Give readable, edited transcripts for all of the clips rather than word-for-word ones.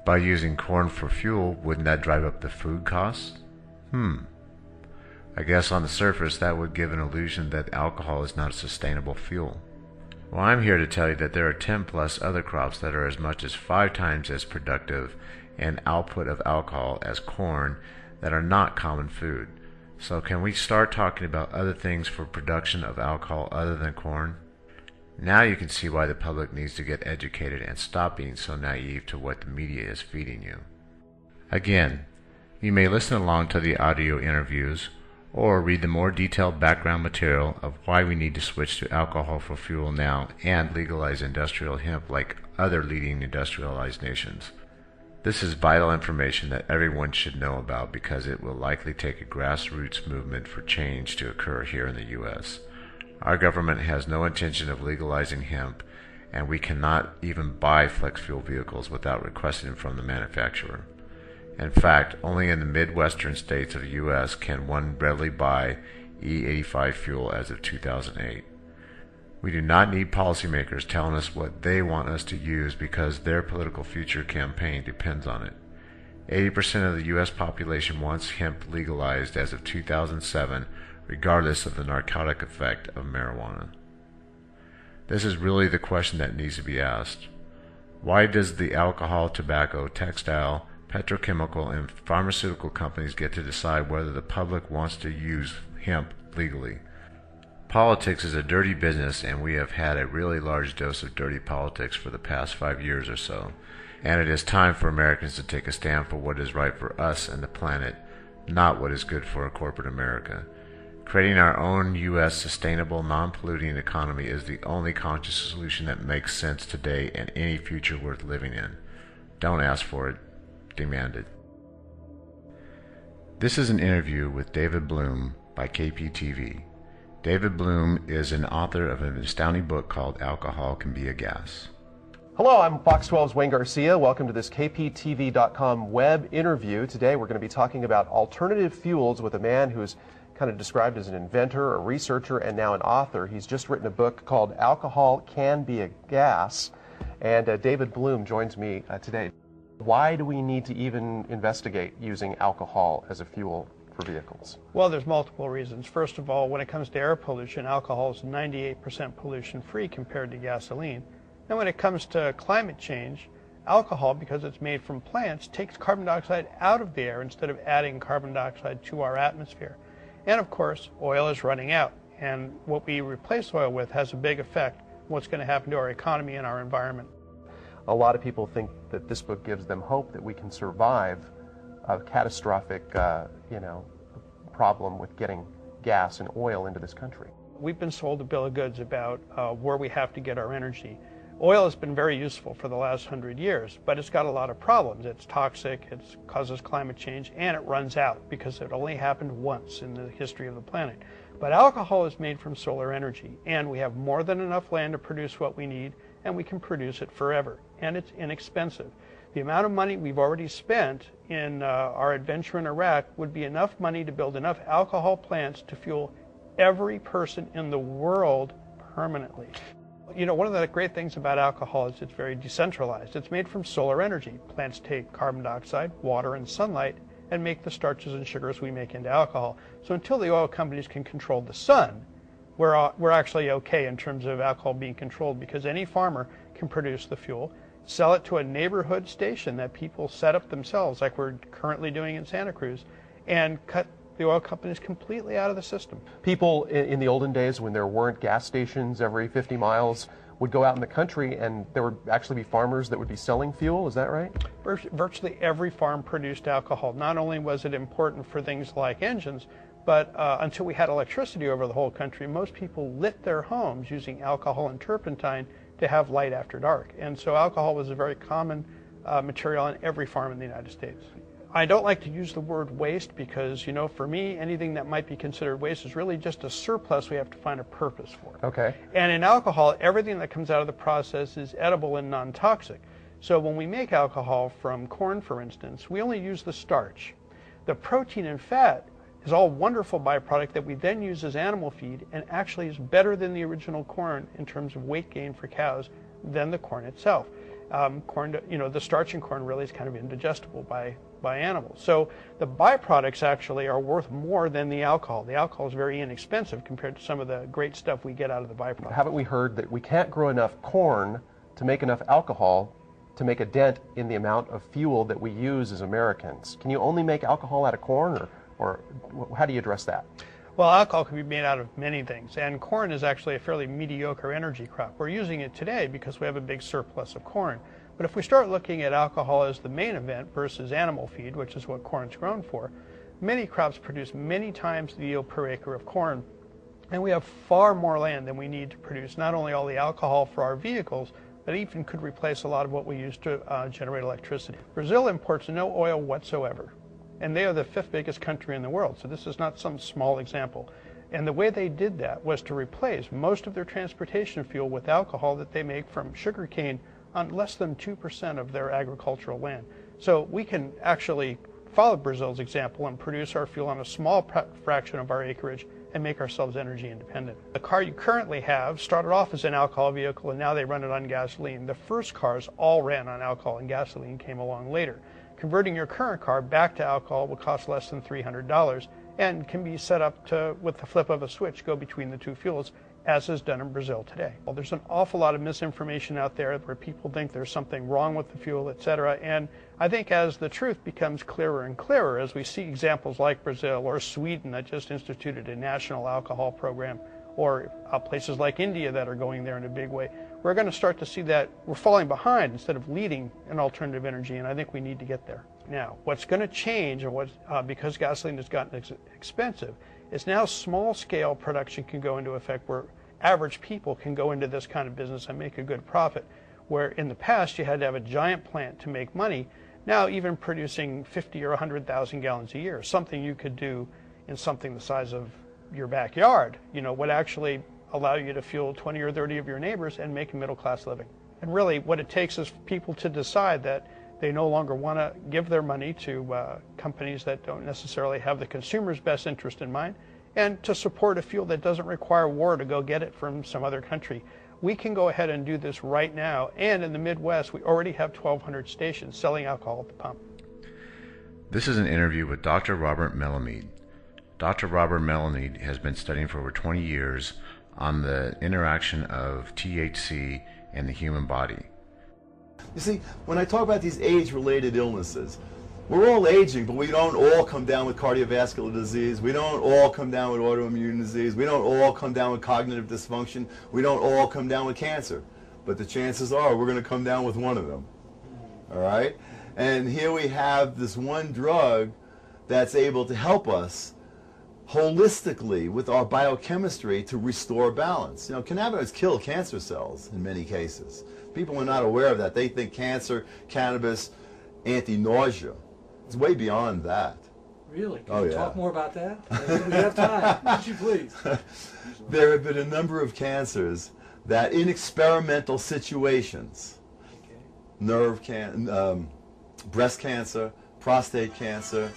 By using corn for fuel, wouldn't that drive up the food costs? I guess on the surface that would give an illusion that alcohol is not a sustainable fuel. Well, I'm here to tell you that there are 10 plus other crops that are as much as 5 times as productive in output of alcohol as corn that are not common food. So can we start talking about other things for production of alcohol other than corn? Now you can see why the public needs to get educated and stop being so naive to what the media is feeding you. Again, you may listen along to the audio interviews or read the more detailed background material of why we need to switch to alcohol for fuel now and legalize industrial hemp like other leading industrialized nations. This is vital information that everyone should know about because it will likely take a grassroots movement for change to occur here in the U.S. Our government has no intention of legalizing hemp, and we cannot even buy flex fuel vehicles without requesting them from the manufacturer. In fact, only in the Midwestern states of the U.S. can one readily buy E85 fuel as of 2008. We do not need policymakers telling us what they want us to use because their political future campaign depends on it. 80% of the U.S. population wants hemp legalized as of 2007, regardless of the narcotic effect of marijuana. This is really the question that needs to be asked. Why does the alcohol, tobacco, textile, petrochemical, and pharmaceutical companies get to decide whether the public wants to use hemp legally? Politics is a dirty business, and we have had a really large dose of dirty politics for the past 5 years or so, and it is time for Americans to take a stand for what is right for us and the planet, not what is good for corporate America. Creating our own U.S. sustainable, non-polluting economy is the only conscious solution that makes sense today and any future worth living in. Don't ask for it. Demand it. This is an interview with David Bloom by KPTV. David Bloom is an author of an astounding book called Alcohol Can Be a Gas. Hello, I'm Fox 12's Wayne Garcia. Welcome to this KPTV.com web interview. Today we're going to be talking about alternative fuels with a man who's kind of described as an inventor, a researcher, and now an author. He's just written a book called Alcohol Can Be a Gas, and David Bloom joins me today. Why do we need to even investigate using alcohol as a fuel for vehicles? Well, there's multiple reasons. First of all, when it comes to air pollution, alcohol is 98% pollution-free compared to gasoline. And when it comes to climate change, alcohol, because it's made from plants, takes carbon dioxide out of the air instead of adding carbon dioxide to our atmosphere. And of course, oil is running out. And what we replace oil with has a big effect on what's going to happen to our economy and our environment. A lot of people think that this book gives them hope that we can survive a catastrophic, problem with getting gas and oil into this country. We've been sold a bill of goods about where we have to get our energy. Oil has been very useful for the last 100 years, but it's got a lot of problems. It's toxic, it causes climate change, and it runs out because it only happened once in the history of the planet. But alcohol is made from solar energy, and we have more than enough land to produce what we need, and we can produce it forever, and it's inexpensive. The amount of money we've already spent in our adventure in Iraq would be enough money to build enough alcohol plants to fuel every person in the world permanently. You know, one of the great things about alcohol is it's very decentralized. It's made from solar energy. Plants take carbon dioxide, water, and sunlight and make the starches and sugars we make into alcohol. So until the oil companies can control the sun, we're actually okay in terms of alcohol being controlled, because any farmer can produce the fuel, sell it to a neighborhood station that people set up themselves, like we're currently doing in Santa Cruz, and cut the oil companies completely out of the system. People in the olden days, when there weren't gas stations every 50 miles, would go out in the country and there would actually be farmers that would be selling fuel. Is that right? Virtually every farm produced alcohol. Not only was it important for things like engines, but until we had electricity over the whole country, most people lit their homes using alcohol and turpentine to have light after dark. And so alcohol was a very common material on every farm in the United States. I don't like to use the word waste because, you know, for me, anything that might be considered waste is really just a surplus we have to find a purpose for. Okay. And in alcohol, everything that comes out of the process is edible and non-toxic. So when we make alcohol from corn, for instance, we only use the starch. The protein and fat is all wonderful byproduct that we then use as animal feed, and actually is better than the original corn in terms of weight gain for cows than the corn itself. corn, the starch in corn really is kind of indigestible by animals. So the byproducts actually are worth more than the alcohol. The alcohol is very inexpensive compared to some of the great stuff we get out of the byproducts. Haven't we heard that we can't grow enough corn to make enough alcohol to make a dent in the amount of fuel that we use as Americans? Can you only make alcohol out of corn, or how do you address that? Well, alcohol can be made out of many things, and corn is actually a fairly mediocre energy crop. We're using it today because we have a big surplus of corn. But if we start looking at alcohol as the main event versus animal feed, which is what corn's grown for, many crops produce many times the yield per acre of corn, and we have far more land than we need to produce not only all the alcohol for our vehicles, but even could replace a lot of what we use to generate electricity. Brazil imports no oil whatsoever, and they are the 5th biggest country in the world, so this is not some small example. And the way they did that was to replace most of their transportation fuel with alcohol that they make from sugarcane on less than 2% of their agricultural land. So we can actually follow Brazil's example and produce our fuel on a small fraction of our acreage and make ourselves energy independent. The car you currently have started off as an alcohol vehicle, and now they run it on gasoline. The first cars all ran on alcohol, and gasoline came along later. Converting your current car back to alcohol will cost less than $300 and can be set up to, with the flip of a switch, go between the two fuels, as is done in Brazil today. Well, there's an awful lot of misinformation out there where people think there's something wrong with the fuel, etc. And I think as the truth becomes clearer and clearer, as we see examples like Brazil or Sweden that just instituted a national alcohol program, or places like India that are going there in a big way, we're going to start to see that we're falling behind instead of leading in alternative energy, and I think we need to get there. Now, what's going to change, and because gasoline has gotten expensive, is now small-scale production can go into effect where average people can go into this kind of business and make a good profit, where in the past you had to have a giant plant to make money. Now even producing 50 or 100,000 gallons a year, something you could do in something the size of your backyard, would actually allow you to fuel 20 or 30 of your neighbors and make a middle-class living. And really what it takes is people to decide that they no longer want to give their money to companies that don't necessarily have the consumer's best interest in mind, and to support a fuel that doesn't require war to go get it from some other country. We can go ahead and do this right now, and in the Midwest we already have 1,200 stations selling alcohol at the pump. This is an interview with Dr. Robert Melamed. Dr. Robert Melamed has been studying for over 20 years on the interaction of THC and the human body. You see, when I talk about these age-related illnesses, we're all aging, but we don't all come down with cardiovascular disease. We don't all come down with autoimmune disease. We don't all come down with cognitive dysfunction. We don't all come down with cancer. But the chances are we're going to come down with one of them. All right? And here we have this one drug that's able to help us holistically with our biochemistry to restore balance. Cannabinoids kill cancer cells in many cases. People are not aware of that. They think cancer, cannabis, anti-nausea. It's way beyond that. Really? Can you talk more about that? We have time. Would you please? There have been a number of cancers that in experimental situations, breast cancer, prostate cancer,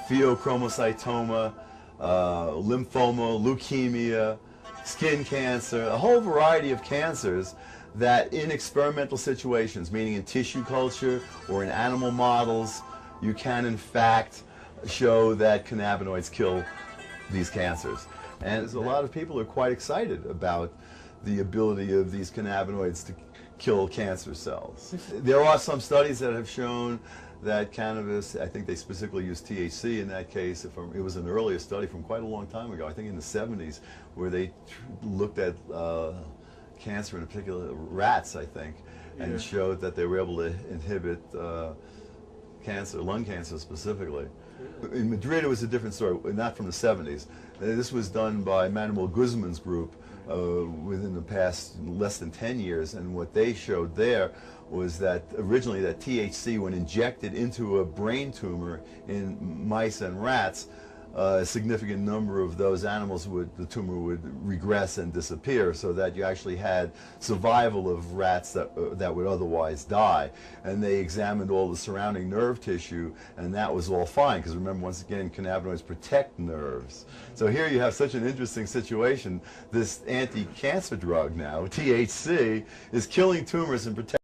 pheochromocytoma, lymphoma, leukemia, skin cancer, a whole variety of cancers that in experimental situations, meaning in tissue culture or in animal models, you can in fact show that cannabinoids kill these cancers. And a lot of people are quite excited about the ability of these cannabinoids to kill cancer cells. There are some studies that have shown that cannabis, I think they specifically used THC in that case. It was an earlier study from quite a long time ago, I think in the 70s, where they looked at cancer, in particular rats, I think, and showed that they were able to inhibit cancer, lung cancer specifically. In Madrid, it was a different story, not from the 70s. This was done by Manuel Guzman's group within the past less than 10 years, and what they showed there was that originally that THC, when injected into a brain tumor in mice and rats, a significant number of those animals the tumor would regress and disappear, so that you actually had survival of rats that would otherwise die. And they examined all the surrounding nerve tissue, and that was all fine, because remember, once again, cannabinoids protect nerves. So here you have such an interesting situation. This anti-cancer drug now, THC, is killing tumors and protecting